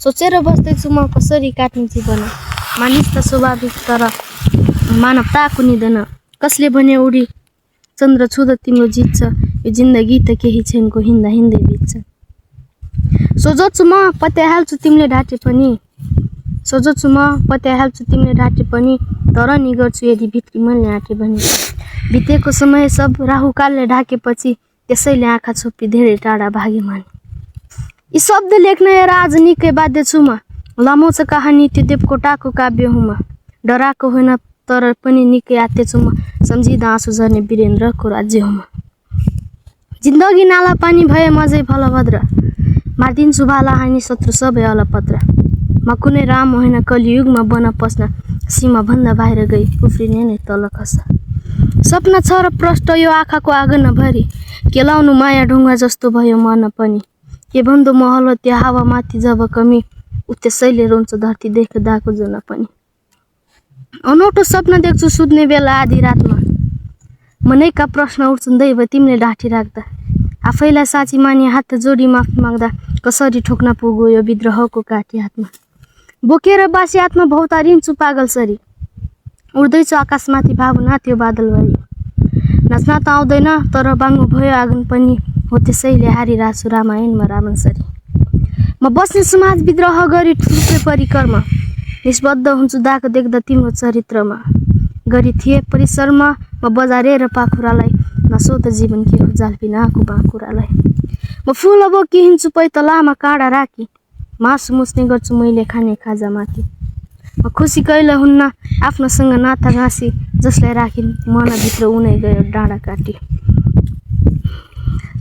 सोचेर बस्दैछु म कसरी काट्ने जीवन। मानिस त स्वाभाविक तर मानवताको निधन। कसले भने उडी चन्द्र छुँदा तिम्रो जित्छ, यो जिन्दगी त केही छैनको हिँड्दा हिँड्दै बित्छ। सोझोछु म पत्याइहाल्छु तिमीले ढाँटे पनि, सोझोछु म पत्याइहाल्छु तिमीले ढाँटे पनि, तर नि गर्छु यदि भित्री मनले आँटे भने। बितेको समय सब राहुकालले ढाकेपछि त्यसैले आँखा छोपी धेरै टाढा भागे माने। यी शब्द लेख्न हेर आज निकै बाध्य छु म, लामो छ कहानी त्यो देवकोटाको काव्य हुँ म। डराएको होइन तर पनि निकै आत्ते छु म, सम्झिँदा आँसु झर्ने वीरेन्द्रको राज्य हुँ म। जिन्दगी नाला पानी भए मजै भलभद्र, मारिदिन्छु भाला हानी शत्रु सबै अलपत्र। म कुनै राम होइन कलियुगमा बन पस्न, सीमाभन्दा बाहिर गई उफ्रिने नै तल खस्छ। सपना छ र प्रष्ट यो आँखाको आँगन भरि, केलाउनु माया ढुङ्गा जस्तो भयो मन पनि। के भन्दो महल हो त्यो हावामाथि जब कमी, उ त्यसैले रोन्छ धरती देख्दाको जुन पनि। अनौठो सपना देख्छु सुत्ने बेला आधी रातमा, मनैका प्रश्न उठ्छन् दैव तिमीले ढाँटी राख्दा। आफैलाई साँची मानी हात जोडी माफी माग्दा, कसरी ठोक्न पुग्यो यो विद्रोहको काटी हातमा। बोकेर बासी हातमा भौतारिन्छु पागलसरी, उड्दैछु आकाशमाथि भावना त्यो बादलभरि। नाच्न त आउँदैन तर बाङ्गो भयो आँगन पनि, हो त्यसैले हारिरहेछु रामायणमा रावणसरी। म बस्ने समाज विद्रोह गरी ठुल्के परिकरमा, निष्बद्ध हुन्छु दाग देख्दा तिम्रो चरित्रमा। गरी थिए परिसरमा म बजारेर पाखुरालाई, नसोध जीवन के हो जाल बिनाको बाँकुरालाई। म फुल बोकी हिँड्छु पैतलामा काँडा राखी, मासु मुस्ने गर्छु मैले खाने खाजामाथि। म खुसी कहिले हुन्न आफ्नोसँग नाता घाँसी, जसलाई राखी मनभित्र उनै गयो डाँडा काटी।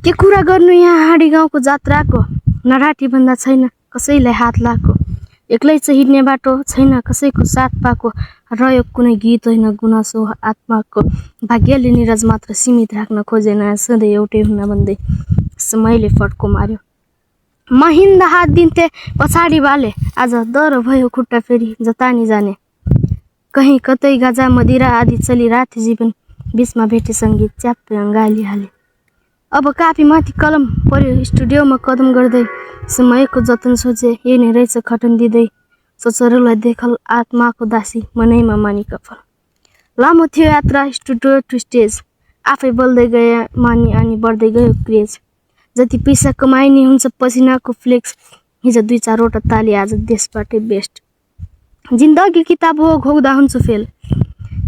के कुरा गर्नु यहाँ हाँडी गाउँको जात्राको, नढाँटी भन्दा छैन कसैलाई हात लाएको। एक्लै छ हिँड्ने बाटो छैन कसैको साथ पाएको, रह्यो कुनै गीत होइन गुनासो आत्माको। भाग्यले निरज मात्र सीमित राख्न खोजेन, सधैँ एउटै हुन भन्दै समयले फड्को मार्यो। म हिँड्दा हात दिन्थे पछाडि बाले, आज दह्रो भयो खुट्टा फेरि जता नि जाने। कहीँ कतै गाजा मदिरा आदि चलिरहेको थियो जीवन, बिचमा भेटे सङ्गीत च्याप्पै अँगालिहाले। अब कापी माथि कलम पर्यो स्टुडियोमा कदम गर्दै, समयको जतन सोचे यही नै रहेछ खटन दिँदै। सोचहरूलाई देखल आत्माको दासी, मनैमा मानी कफल। लामो थियो यात्रा स्टुडियो टु स्टेज, आफै बोल्दै गए मानी अनि बढ्दै गयो क्रेज। जति पैसा कमाइ नि हुन्छ पसिनाको फ्लेक्स, हिजो 2-4 ताली आज देशबाटै बेस्ट। जिन्दगी किताब हो घोक्दा हुन्छु फेल,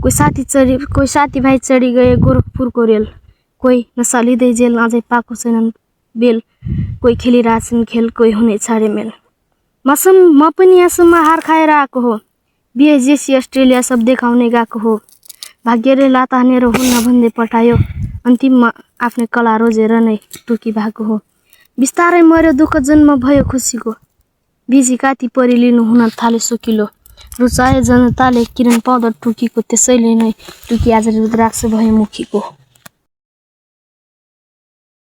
कोही साथीभाइ चढी गए गोरखपुरको रेल। कोही नसा लिँदै जेल अझै पाएको छैनन् बेल, कोही खेलिरहेछन् खेल कोही हुनै छाडे मेल। म पनि यहाँसम्म हार खाएर आएको हो, बिएजेसी अस्ट्रेलिया सब देखाउने गएको हो। भाग्यले लात हानेर हुन्न भन्दै पठायो, अन्तिममा आफ्नै कला रोजेर नै टुकी भएको हो। बिस्तारै मर्यो दुःख जन्म भयो खुसीको, बिजी काती परिलिनु हुन थाल्यो सुकिलो। रुचाए जनताले किरण पाउँदा टुकीको, त्यसैले नै टुकी आज रुद्राक्ष भयो मुखीको।